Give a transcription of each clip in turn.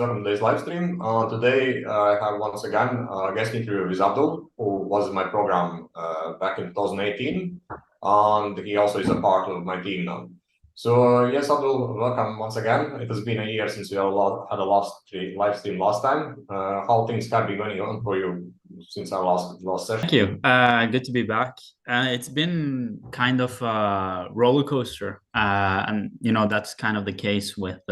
Welcome to today's live stream. Today I have once again a guest interview with Abdul, who was in my program back in 2018, and he also is a part of my team now. So yes, Abdul, welcome once again. It has been a year since we had a live stream last time. How things have been going on for you since our last session? Thank you. Good to be back. It's been kind of a roller coaster, and that's kind of the case with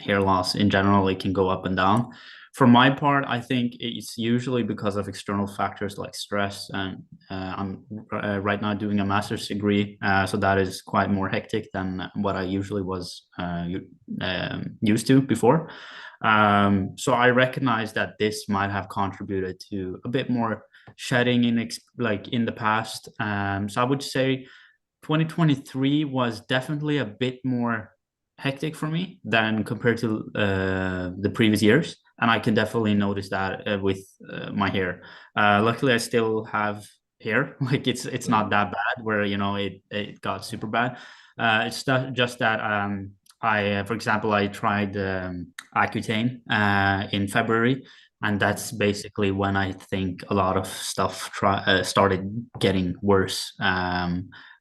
hair loss in general. It can go up and down. For my part, I think it's usually because of external factors like stress, and I'm right now doing a master's degree, so that is quite more hectic than what I usually was used to before. So I recognize that this might have contributed to a bit more shedding in the past. So I would say 2023 was definitely a bit more hectic for me than compared to the previous years, and I can definitely notice that with my hair. Luckily, I still have hair. Like it's not that bad where it got super bad. It's just that for example, I tried Accutane in February, and that's basically when I think a lot of stuff started getting worse.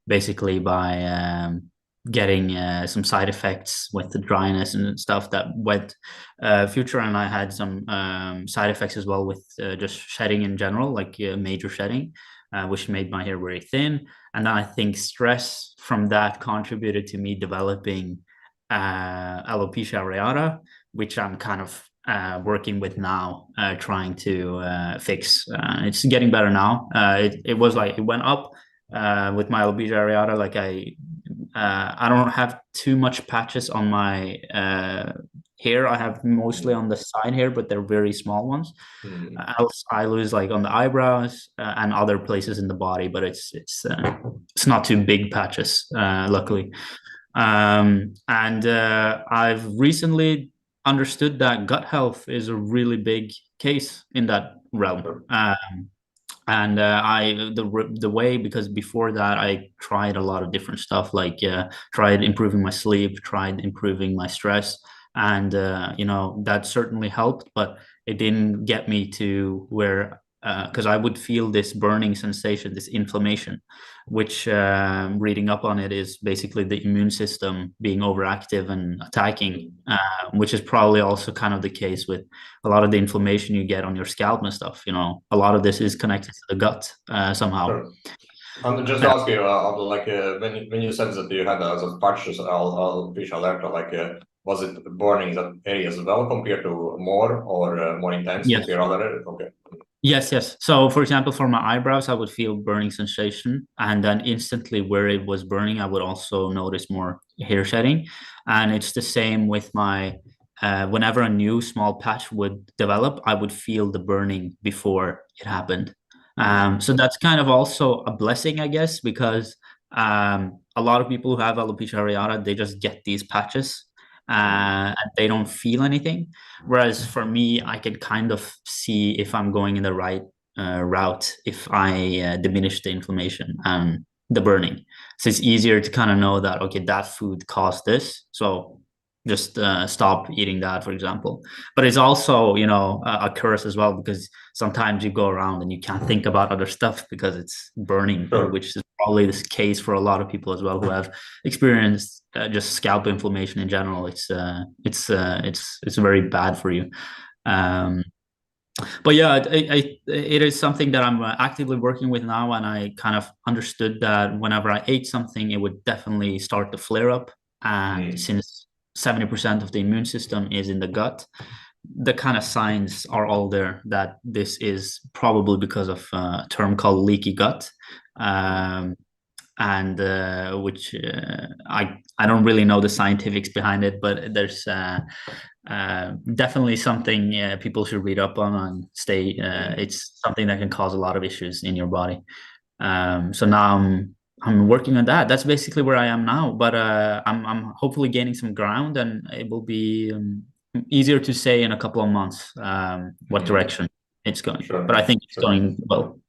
Basically by getting some side effects with the dryness and stuff that went future, and I had some side effects as well with just shedding in general, like major shedding, which made my hair very thin. And then I think stress from that contributed to me developing alopecia areata, which I'm kind of working with now, trying to fix. It's getting better now. It was like it went up with my alopecia areata. Like I don't have too much patches on my hair. I have mostly on the side hair, but they're very small ones. Else I lose like on the eyebrows and other places in the body, but it's not too big patches, luckily. And I've recently understood that gut health is a really big case in that realm. And the way, because before that I tried a lot of different stuff, like tried improving my sleep, tried improving my stress, and that certainly helped, but it didn't get me to where, because I would feel this burning sensation, this inflammation, which reading up on it is basically the immune system being overactive and attacking, which is probably also kind of the case with a lot of the inflammation you get on your scalp and stuff. A lot of this is connected to the gut somehow. Sure. And just to ask you, like when you said that you had those patches, alopecia areata, like was it burning that area as well compared to more intense Yes. compared to other areas? Okay. Yes. So, for example, for my eyebrows, I would feel burning sensation, and then instantly where it was burning, I would also notice more hair shedding. And it's the same with my, whenever a new small patch would develop, I would feel the burning before it happened. So that's kind of also a blessing, I guess, because a lot of people who have alopecia areata, they just get these patches and they don't feel anything. Whereas for me, I can kind of see if I'm going in the right route if I diminish the inflammation and the burning. So it's easier to kind of know that, okay, that food caused this. So just stop eating that, for example. But it's also, a curse as well, because sometimes you go around and you can't think about other stuff because it's burning, Sure. which is probably the case for a lot of people as well who have experienced just scalp inflammation in general. It's very bad for you. But yeah, it is something that I'm actively working with now, and I kind of understood that whenever I ate something, it would definitely start to flare up. And since 70% of the immune system is in the gut, the kind of signs are all there that this is probably because of a term called leaky gut. And which I don't really know the scientifics behind it, but there's definitely something people should read up on and stay. It's something that can cause a lot of issues in your body. So now I'm working on that. That's basically where I am now. But I'm hopefully gaining some ground, and it will be easier to say in a couple of months what direction it's going. Sure. But I think it's going well.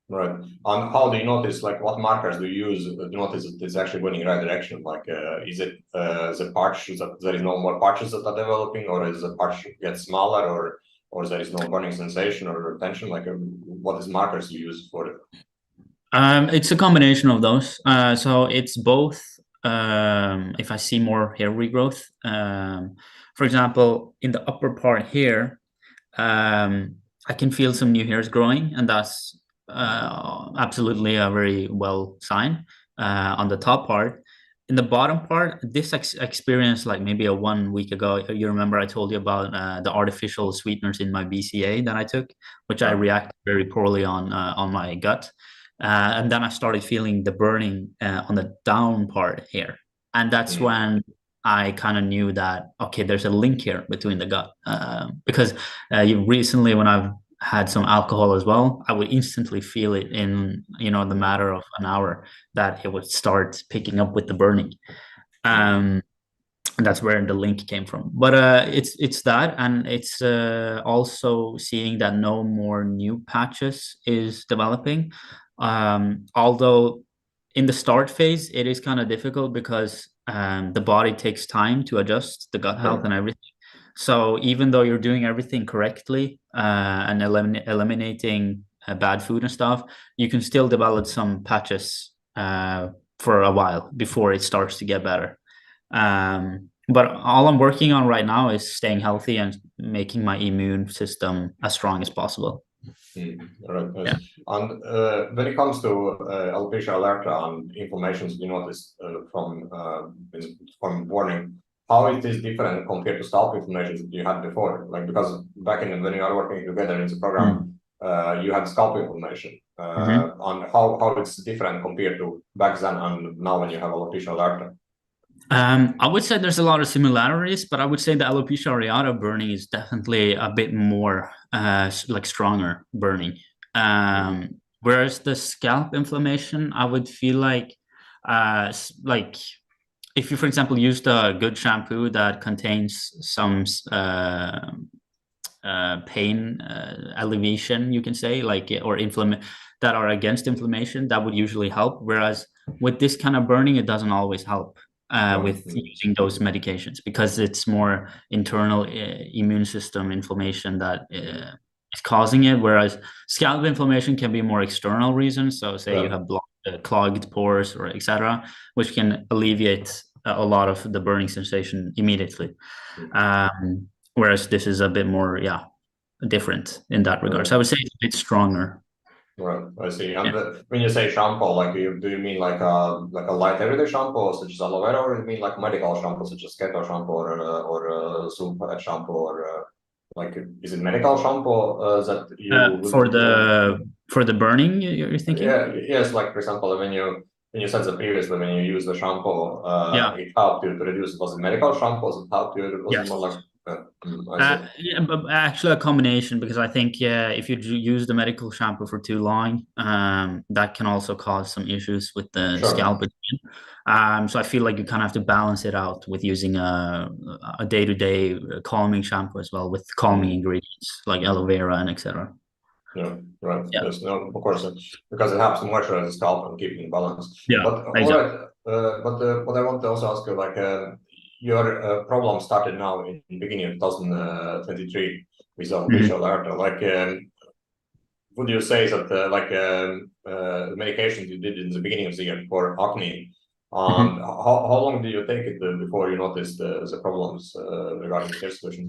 Right. And how do you notice, like, what markers do you use to notice that it's actually going in the right direction? Like, is it the patch that there is no more patches that are developing, or is the patch get smaller, or there is no burning sensation or retention? Like, what is markers you use for it? It's a combination of those. So it's both. If I see more hair regrowth, for example, in the upper part here, I can feel some new hairs growing, and that's absolutely a very well sign. On the top part, in the bottom part, this experience like maybe a 1 week ago. You remember I told you about the artificial sweeteners in my BCA that I took, which I Yeah. reacted very poorly on my gut. And then I started feeling the burning on the down part here. And that's Mm. when I kind of knew that, okay, there's a link here between the gut. Because you recently, when I've had some alcohol as well, I would instantly feel it in, the matter of an hour that it would start picking up with the burning. Mm. And that's where the link came from. But it's that, and it's also seeing that no more new patches is developing. Although in the start phase, it is kind of difficult because the body takes time to adjust the gut health and Sure. everything. So even though you're doing everything correctly and eliminating bad food and stuff, you can still develop some patches for a while before it starts to get better. But all I'm working on right now is staying healthy and making my immune system as strong as possible. Right. Yes. Yeah. And when it comes to alopecia areata and inflammations you noticed from warning, how it is different compared to scalp inflammations that you had before? Like, because back in when you are working together in the program, you had scalp inflammation. Mm-hmm. And how it's different compared to back then and now when you have alopecia areata? I would say there's a lot of similarities, but I would say the alopecia areata burning is definitely a bit more like stronger burning. Whereas the scalp inflammation, I would feel like if you, for example, used a good shampoo that contains some pain alleviation, you can say, like, or inflammation that are against inflammation, that would usually help. Whereas with this kind of burning, it doesn't always help Right. with using those medications because it's more internal immune system inflammation that is causing it. Whereas scalp inflammation can be more external reasons. So, say you Yeah. have clogged pores or etc., which can alleviate a lot of the burning sensation immediately. Um, Whereas this is a bit more, yeah, different in that regard. So I Right. would say it's a bit stronger. Right, I see. And Yeah. when you say shampoo, like, do you mean like a light everyday shampoo such as aloe vera, or do you mean like medical shampoo such as keto shampoo or super shampoo, or like, is it medical shampoo that you would For the burning, you're thinking? yeah, yes, like for example when you said that previously when you use the shampoo Yeah. it helped you to reduce, was it medical shampoos that helped you, was it more Yes. like I see. Yeah, but actually a combination because I think, yeah, if you use the medical shampoo for too long, that can also cause some issues with the Sure. scalp. So I feel like you kind of have to balance it out with using a day-to-day calming shampoo as well with calming Mm. ingredients like aloe vera and etc. Yeah, right. Yeah. Yes, no, of course, because it helps to moisturize the scalp and keep it in balance. Yeah, But all exactly. right, but what I want to also ask you, like, your problem started now in the beginning of 2023 with alopecia areata. Like, would you say that the medications you did in the beginning of the year for acne, and Mhm. how long do you take it before you notice the problems regarding the hair solution?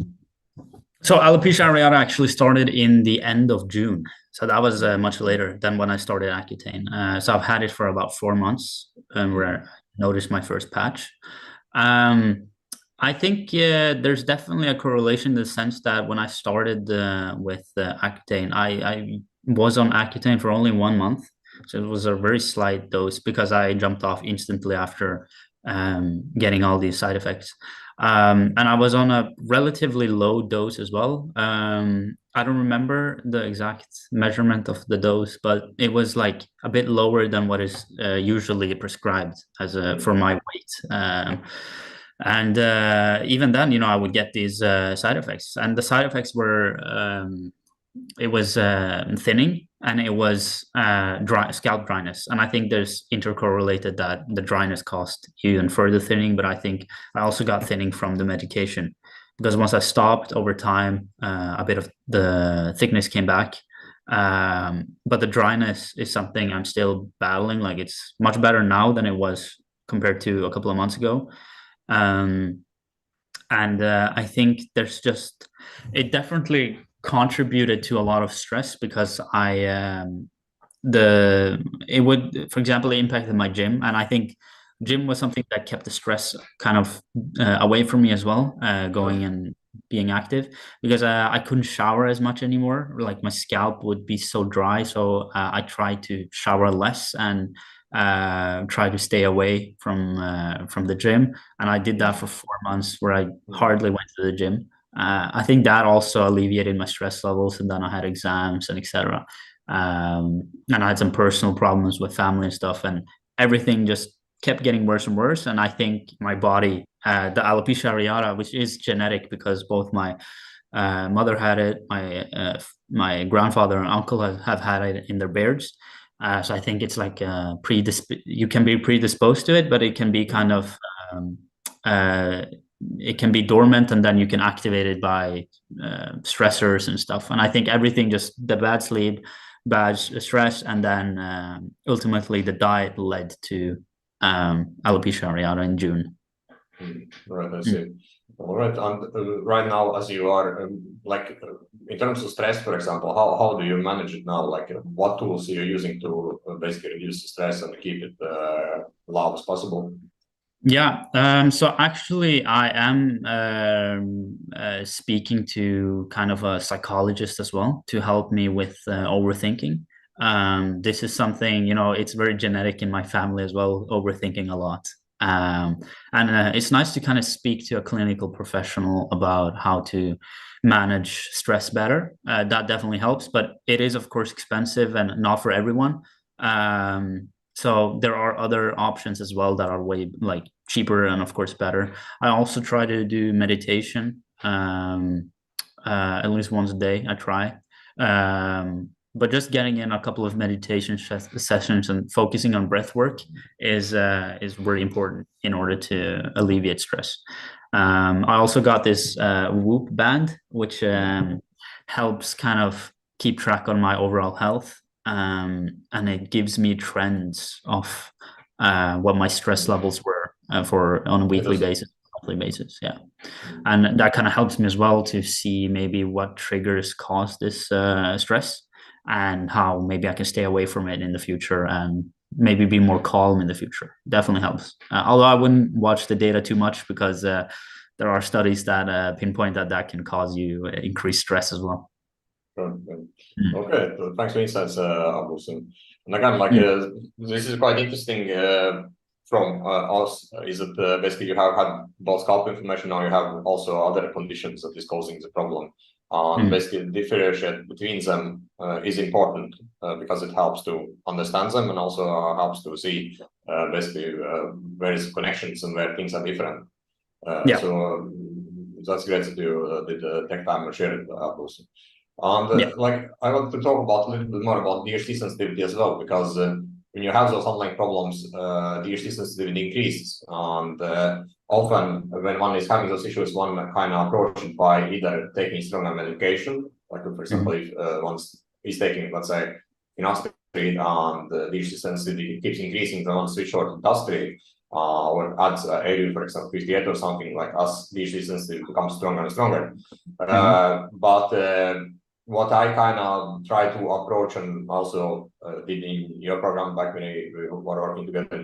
So alopecia areata actually started in the end of June. So that was much later than when I started Accutane. So I've had it for about 4 months, where I noticed my first patch. Um, I think, yeah, there's definitely a correlation in the sense that when I started with Accutane, I was on Accutane for only 1 month. So it was a very slight dose because I jumped off instantly after getting all these side effects. And I was on a relatively low dose as well. I don't remember the exact measurement of the dose, but it was like a bit lower than what is usually prescribed as for my weight. And even then, I would get these side effects, and the side effects were it was thinning, and it was scalp dryness. And I think there's intercorrelated that the dryness caused even further thinning, but I think I also got thinning from the medication because once I stopped over time, a bit of the thickness came back. But the dryness is something I'm still battling. Like it's much better now than it was compared to a couple of months ago. Um, and I think it definitely contributed to a lot of stress because it would, for example, it impacted my gym, and I think gym was something that kept the stress kind of away from me as well, going and being active, because I couldn't shower as much anymore. Like my scalp would be so dry, so I tried to shower less and try to stay away from the gym. And I did that for 4 months, where I hardly went to the gym. I think that also alleviated my stress levels, and then I had exams and etc. And I had some personal problems with family and stuff, and everything just kept getting worse and worse. And I think my body, the alopecia areata, which is genetic because both my mother had it, my grandfather and uncle have had it in their beards. So I think it's like you can be predisposed to it, but it can be kind of um, uh, it can be dormant, and then you can activate it by stressors and stuff. And I think everything, just the bad sleep, bad stress, and then ultimately the diet led to alopecia areata in June. Right, I see. All right, and right now, as you are, in terms of stress, for example, how do you manage it now? Like, what tools are you using to basically reduce the stress and keep it low as possible? Yeah, so actually, I am speaking to kind of a psychologist as well to help me with overthinking. This is something, it's very genetic in my family as well, overthinking a lot. And it's nice to kind of speak to a clinical professional about how to manage stress better. That definitely helps, but it is, of course, expensive and not for everyone. So there are other options as well that are way like cheaper and of course better. I also try to do meditation at least once a day. I try, but just getting in a couple of meditation sessions and focusing on breath work is very important in order to alleviate stress. I also got this Whoop band, which helps kind of keep track on my overall health, and it gives me trends of what my stress levels were for on a weekly basis, monthly basis. Yeah, and that kind of helps me as well to see maybe what triggers cause this stress and how maybe I can stay away from it in the future and maybe be more calm in the future. Definitely helps. Although I wouldn't watch the data too much because there are studies that pinpoint that can cause you increased stress as well. Okay, so thanks for insights, Abdul. And again, this is quite interesting from us, is that basically you have had both scalp inflammation, now you have also other conditions that is causing the problem. Basically, differentiate between them is important because it helps to understand them and also helps to see basically various connections and where things are different. So that's great that you did take time to share it, Abdul. And I want to talk about a little bit more about DHT sensitivity as well, because when you have those underlying problems, DHT sensitivity increases. And often when one is having those issues, one kind of approach it by either taking stronger medication, like for example, if one is taking, let's say, finasteride and the DHT sensitivity keeps increasing, then one switch over to dusttrade, or adds AU, for example, 58 or something, like as DHT sensitivity becomes stronger and stronger. But what I kind of try to approach, and also did in your program back when we were working together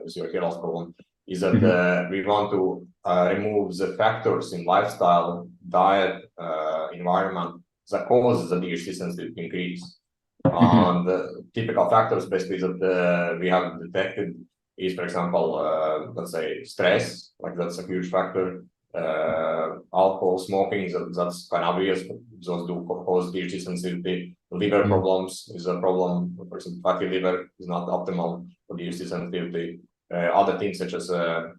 with your hair loss problem, is that we want to remove the factors in lifestyle, diet, environment that causes the DHT sensitivity to increase. And the typical factors basically that we have detected is, for example, let's say stress, like that's a huge factor. Alcohol, smoking, that's kind of obvious. Those do cause DHT sensitivity. Liver problems is a problem. For example, fatty liver is not optimal for DHT sensitivity. Other things such as foods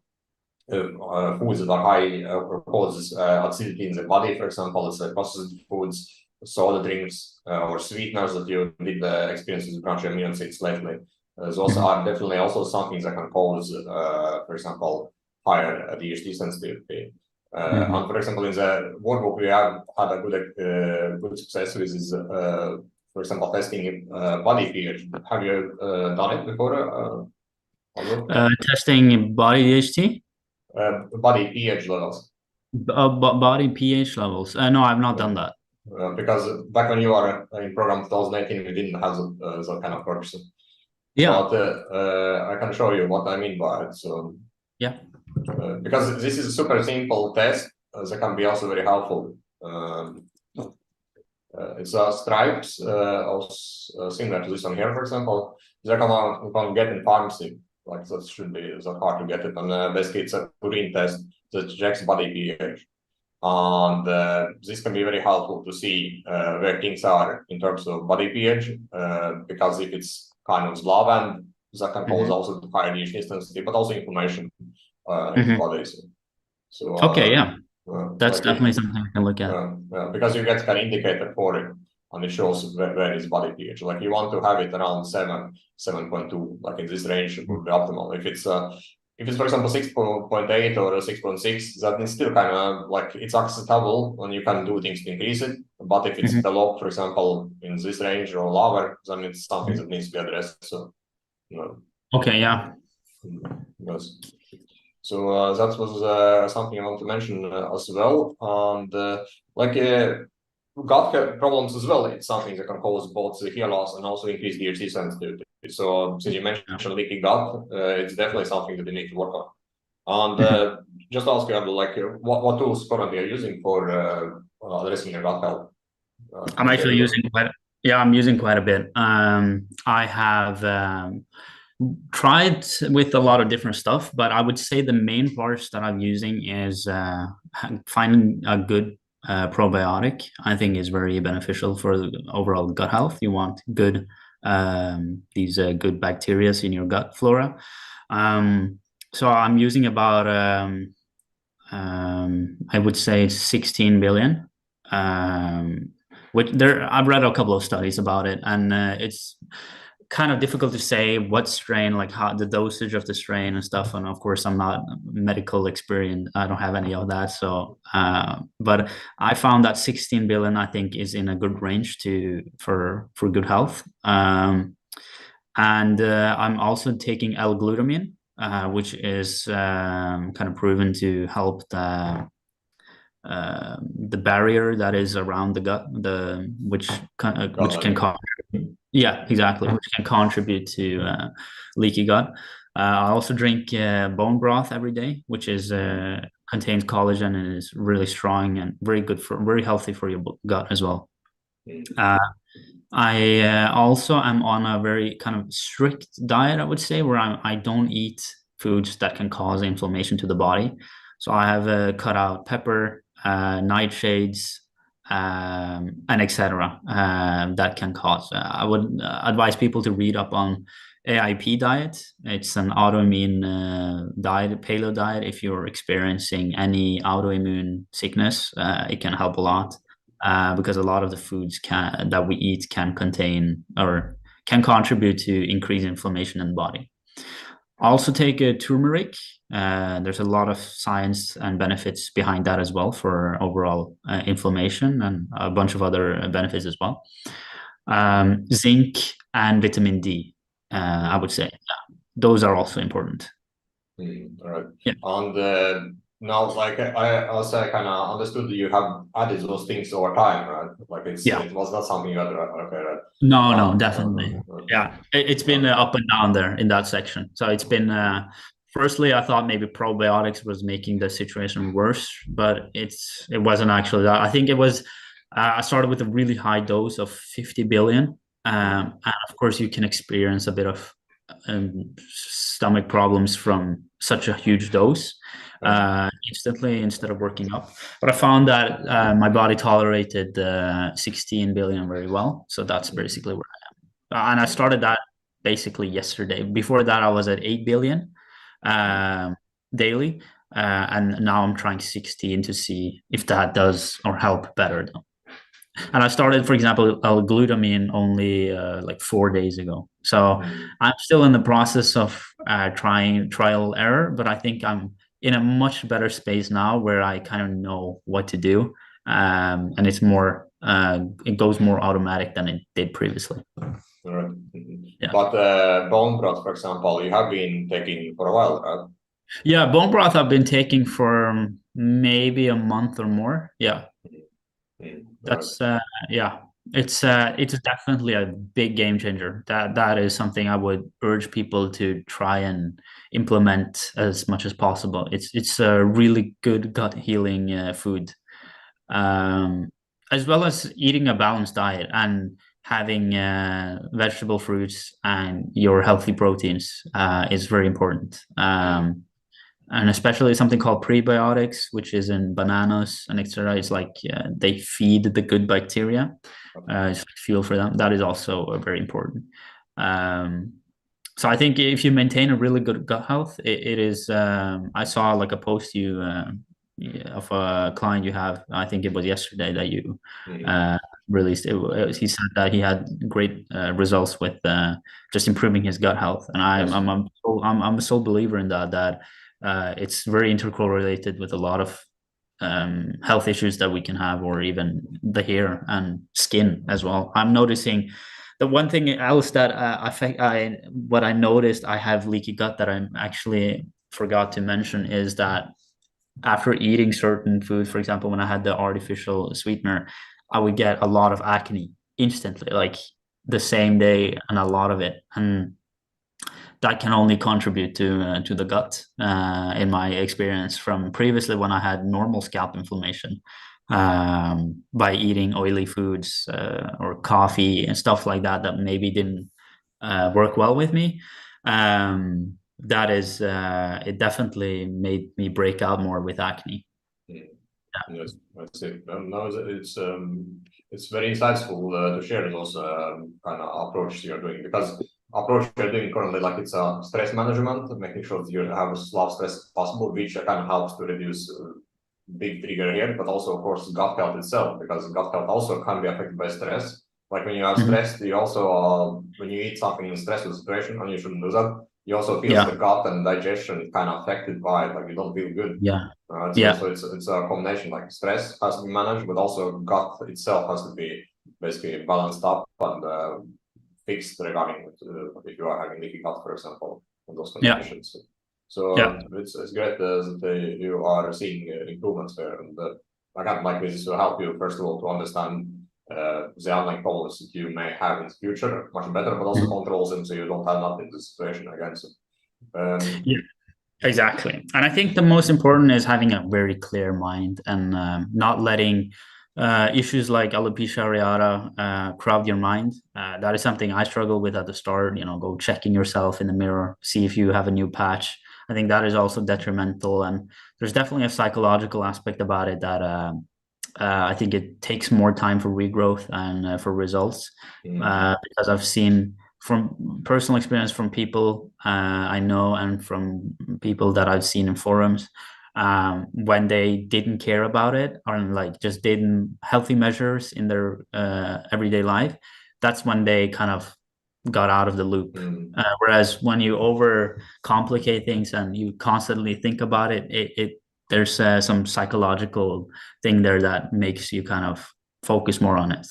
that are high causes acidity in the body, for example, it's processed foods, soda drinks or sweeteners that you did experience with branched immune acids lately. Those are definitely also something that can cause, for example, higher DHT sensitivity. And for example, in the workbook, we have had a good success with is, for example, testing body pH. Have you done it before? Testing body DHT? Body pH levels. Body pH levels. No, I've not done that. Because back when you were in program 2018, we didn't have that kind of person. Yeah. But I can show you what I mean by it. So yeah. Because this is a super simple test that can be also very helpful. It's stripes, similar to this one here, for example. They can get in pharmacy. Like that should be that hard to get it. And basically, it's a urine test that checks body pH. And this can be very helpful to see where things are in terms of body pH, because if it's kind of Slav, that can cause also higher DHT intensity, but also inflammation in the body. So okay, yeah, that's like definitely something I can look at. Because you get an indicator for it, and it shows where is body pH. Like you want to have it around 7.2, like in this range would be optimal. If it's for example 6.8 or 6.6, that is still kind of like it's acceptable, and you can do things to increase it. But if it's below, for example, in this range or lower, then it's something that needs to be addressed. So, okay, yeah. Yes. So that was something I want to mention as well. And gut problems as well, it's something that can cause both hair loss and also increase DHT sensitivity. So since you mentioned leaky gut, it's definitely something that you need to work on. And just ask you, like, what tools currently are you using for addressing your gut health? I'm actually using I'm using quite a bit. I have tried with a lot of different stuff, but I would say the main parts that I'm using is finding a good probiotic. I think is very beneficial for the overall gut health. You want good these good bacteria in your gut flora. So I'm using about I would say 16 billion. I've read a couple of studies about it, and it's kind of difficult to say what strain, like how the dosage of the strain and stuff. And of course, I'm not medical experienced; I don't have any of that. So, but I found that 16 billion, I think, is in a good range for good health. And I'm also taking L-glutamine, which is kind of proven to help the barrier that is around the gut, which can contribute. Yeah, exactly, which can contribute to leaky gut. I also drink bone broth every day, which is contains collagen and is really strong and very healthy for your gut as well. I also am on a very kind of strict diet, I would say, where I don't eat foods that can cause inflammation to the body. So I have cut out pepper, nightshades, and etc. That can cause. I would advise people to read up on AIP diet. It's an autoimmune diet, paleo diet. If you're experiencing any autoimmune sickness, it can help a lot. Because a lot of the foods that we eat can contain or can contribute to increased inflammation in the body. Also take turmeric. There's a lot of science and benefits behind that as well for overall inflammation and a bunch of other benefits as well. Zinc and vitamin D, I would say. Yeah, those are also important. All right. Yeah. And now, like I also kind of understood that you have added those things over time, right? Like it was not something you had, okay, right? No, definitely. Yeah, it's been up and down there in that section. So it's been firstly, I thought maybe probiotics was making the situation worse, but it wasn't actually that. I think it was. I started with a really high dose of 50 billion, and of course, you can experience a bit of stomach problems from such a huge dose instantly instead of working up. But I found that my body tolerated 16 billion very well. So that's basically where I am. And I started that basically yesterday. Before that, I was at 8 billion daily. And now I'm trying 16 to see if that does or help better though. And I started, for example, L-glutamine only like 4 days ago. So I'm still in the process of trying trial error, but I think I'm in a much better space now where I kind of know what to do. And it's more, it goes more automatic than it did previously. Right. Yeah. But bone broth, for example, you have been taking for a while, right? Yeah, bone broth I've been taking for maybe a month or more. Yeah. Right. That's yeah. It's definitely a big game changer. That is something I would urge people to try and implement as much as possible. It's a really good gut healing food, um, as well as eating a balanced diet and having vegetable fruits and your healthy proteins is very important. And especially something called prebiotics, which is in bananas and etc. It's like they feed the good bacteria. It's like fuel for them. That is also very important. Um, so I think if you maintain a really good gut health, it is. I saw like a post of a client you have. I think it was yesterday that you uh, released. He said that he had great results with just improving his gut health, and Yes. I'm a sole believer in that it's very intercorrelated with a lot of health issues that we can have, or even the hair and skin as well. I'm noticing the one thing else that what I noticed I have leaky gut that I actually forgot to mention is that after eating certain food, for example, when I had the artificial sweetener, I would get a lot of acne instantly, like the same day, and a lot of it. And that can only contribute to the gut, in my experience from previously when I had normal scalp inflammation, by eating oily foods or coffee and stuff like that that maybe didn't work well with me. That is, it definitely made me break out more with acne. Yes, I see. No, it's very insightful to share those kind of approach you're doing, because approach you're doing currently, like it's a stress management, making sure that you have as low stress as possible, which kind of helps to reduce big trigger here, but also of course gut health itself, because gut health also can be affected by stress. Like when you are Mhm. stressed, you also when you eat something in a stressful situation, and you shouldn't do that, you also feel Yeah, the gut and digestion kind of affected by it, like you don't feel good. yeah, So yeah, it's a combination, like stress has to be managed, but also gut itself has to be basically balanced up and fixed regarding if you are having leaky gut, for example, and those yeah, conditions. So yeah. it's great that you are seeing improvements there, and again, like this will help you first of all to understand the underlying problems that you may have in the future much better, but also Mhm. controls them so you don't end up in this situation again. So, Yeah. Exactly. And I think the most important is having a very clear mind and not letting issues like alopecia areata crowd your mind. That is something I struggle with at the start. Go checking yourself in the mirror, see if you have a new patch. I think that is also detrimental. And there's definitely a psychological aspect about it that I think it takes more time for regrowth and for results, because I've seen from personal experience from people I know and from people that I've seen in forums, when they didn't care about it or like just didn't healthy measures in their everyday life, that's when they kind of got out of the loop. Whereas when you over complicate things and you constantly think about it, there's some psychological thing there that makes you kind of focus more on it.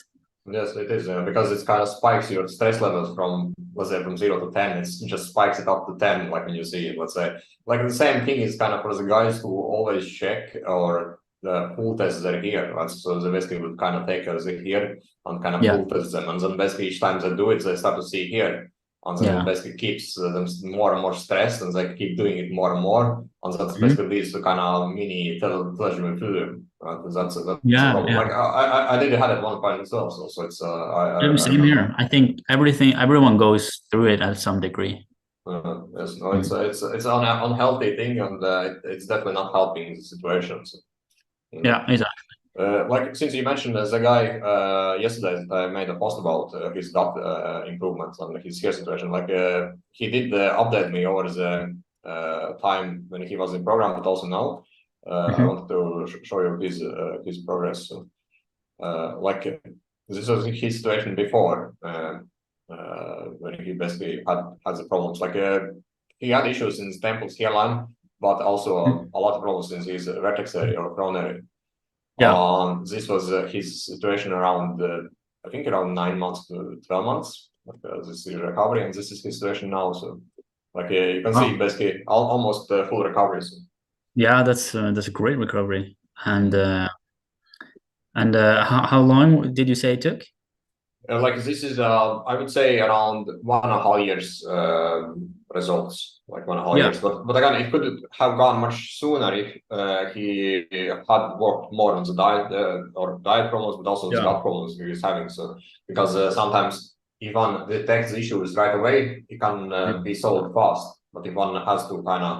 Yes, it is, because it kind of spikes your stress levels from, let's say, from 0 to 10. It just spikes it up to 10, like when you see it, let's say. Like the same thing is kind of for the guys who always check or the pull tests their hair. Right? So they basically would kind of take the hair and kind of Yeah, pull test them. And then basically each time they do it, they start to see hair. And then it yeah. basically keeps them more and more stressed, and they keep doing it more and more. And that Mhm. basically leads to kind of mini telogen effluvium. That's a Yeah, problem. yeah. Like I did have it at one point as well. So it's I Same remember. here. I think everyone goes through it at some degree. Yes, no, Mm. it's an unhealthy thing, and it's definitely not helping the situation. So, Yeah, exactly. like since you mentioned there's a guy yesterday made a post about his gut improvements and his hair situation. Like he did update me over the time when he was in program, but also now. I Mhm. wanted to show you his progress. So, like this was his situation before, when he basically had the problems. Like he had issues in his temples, hairline, but also a lot of problems in his vertex area or crown area. Yeah. This was his situation around, I think around 9 months to 12 months. Like, this is recovery, and this is his situation now. So, like you can see, Wow. basically almost full recovery. So. Yeah, that's a great recovery. And how long did you say it took? Like this is, I would say around 1.5 years results, like 1.5 Yeah. years. But again, it could have gone much sooner if he had worked more on the diet or diet problems, but also the Yeah. gut problems he was having. So because sometimes if one detects issues right away, it can be solved fast. But if one has to kind of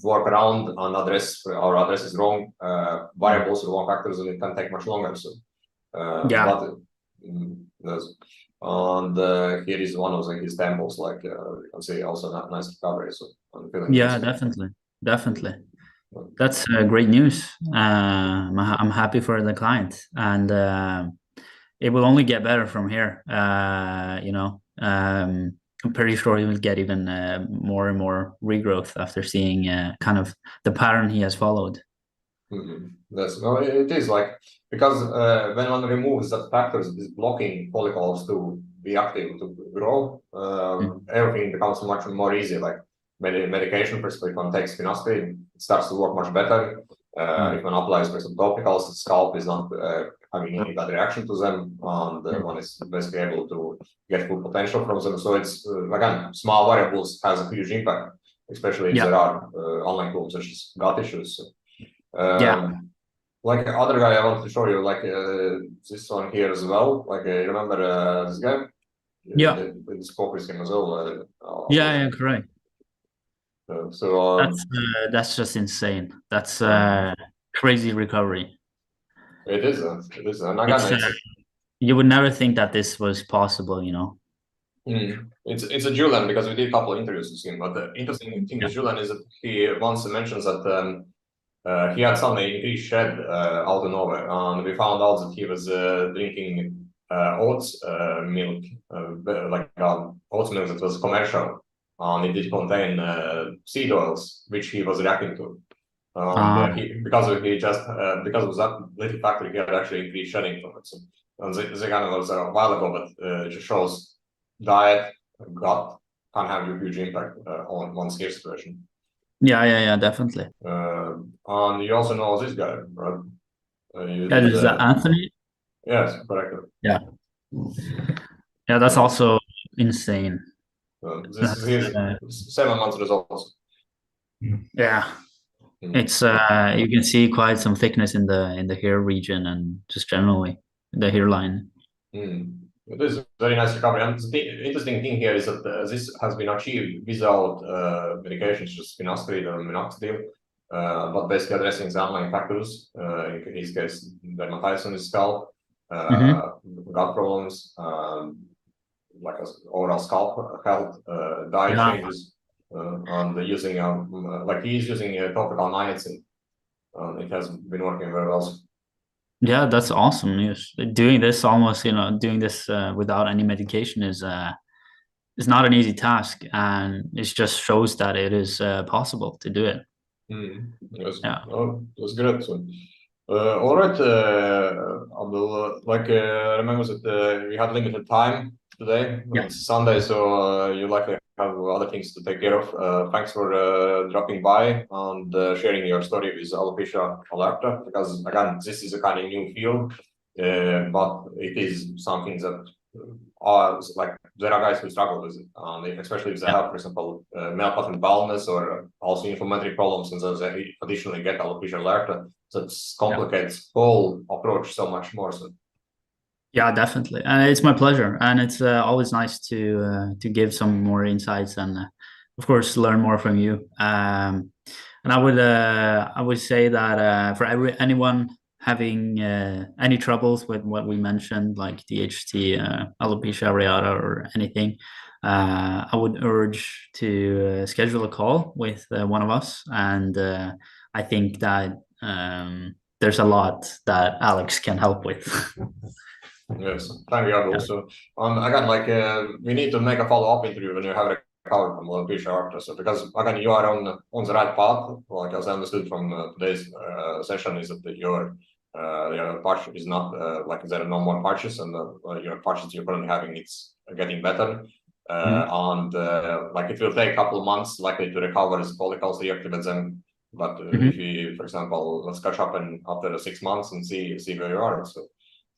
work around and address or addresses wrong variables or wrong factors, then it can take much longer. So, Yeah. but yes. And here is one of his temples, like you can see, also not nice recovery. So I'm feeling good. Yeah, definitely. Definitely. That's great news. I'm happy for the client, and it will only get better from here. I'm pretty sure he will get even more and more regrowth after seeing kind of the pattern he has followed. Yes, no, it is like because when one removes that factors is blocking follicles to be active to grow, everything becomes much more easy. Like medication, for example, if one takes finasteride, it starts to work much better. If one applies, for example, topicals, the scalp is not having any bad reaction to them, and one is basically able to get full potential from them. So it's again, small variables has a huge impact, especially if Yeah. there are online problems such as gut issues. So, Yeah. like other guy I want to show you, like this one here as well. Like you remember this guy? Yeah. We spoke with him as well. Yeah. Yeah. Correct. So That's just insane. That's uh, crazy recovery. it is, it is, and It's again, it's you would never think that this was possible, you know. it's a Julian because we did a couple of interviews with him. But the interesting thing Yeah. with Julian is that he once mentions that he had suddenly increased shed out of nowhere, and we found out that he was drinking oats milk, like oats milk that was commercial, and it did contain seed oils, which he was reacting to. And Uh, he because of that little factor, he had actually increased shedding from it. So, and the kind of was a while ago, but it just shows diet, gut can have a huge impact on one's hair situation. yeah, yeah, yeah, definitely. And you also know this guy, right? You Yeah, did, is that Anthony? yes, correct. Yeah. Yeah, that's Uh, also insane. this is That's his 7 months results. yeah. Mm. It's you can see quite some thickness in the hair region and just generally the hairline. It is very nice recovery. And the interesting thing here is that this has been achieved without medications, just finasteride or minoxidil, but basically addressing the underlying factors. In his case, dermatitis on his scalp, Hmm. gut problems, like oral scalp health, diet Yeah. changes, and using like he's using topical niacin. It has been working very well. Yeah, that's awesome news. Doing this almost, doing this without any medication is not an easy task, and it just shows that it is possible to do it. Yes, Yeah. oh, that's great. So, all right, Abdul. Like, remember that we had limited time today. Yeah. It's Sunday, so you likely have other things to take care of. Thanks for dropping by and sharing your story with Alopecia Areata, because again, this is a kind of new field, but it is something that are like there are guys who struggle with it, especially if they Yeah. have, for example, male pattern baldness or also inflammatory problems, and so they additionally get alopecia areata. So it Yeah. complicates whole approach so much more. So, Yeah, definitely. And it's my pleasure. And it's always nice to give some more insights and of course learn more from you. And I would say that for anyone having any troubles with what we mentioned, like DHT, alopecia areata, or anything, I would urge to schedule a call with one of us. And I think that there's a lot that Alex can help with. Yes, thank you, Abdul. So, again, like we need to make a follow-up interview when you have recovered from alopecia areata. So, because again, you are on the right path. Like as I understood from today's session, is that your patch is not like there are no more patches, and your patches you're currently having it's getting better. And like it will take a couple of months likely to recover as follicles reactivate them. But if you, for example, let's catch up in after 6 months and see where you are. So.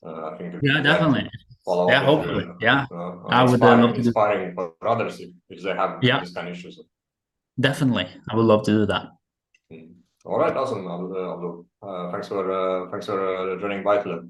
I think it Yeah, would like definitely. follow Yeah, up hopefully. into Yeah, I would love to do. inspiring for others if they have Yeah, this kind of issues. definitely. I would love to do that. All right, awesome. Abdul. Thanks for joining by today.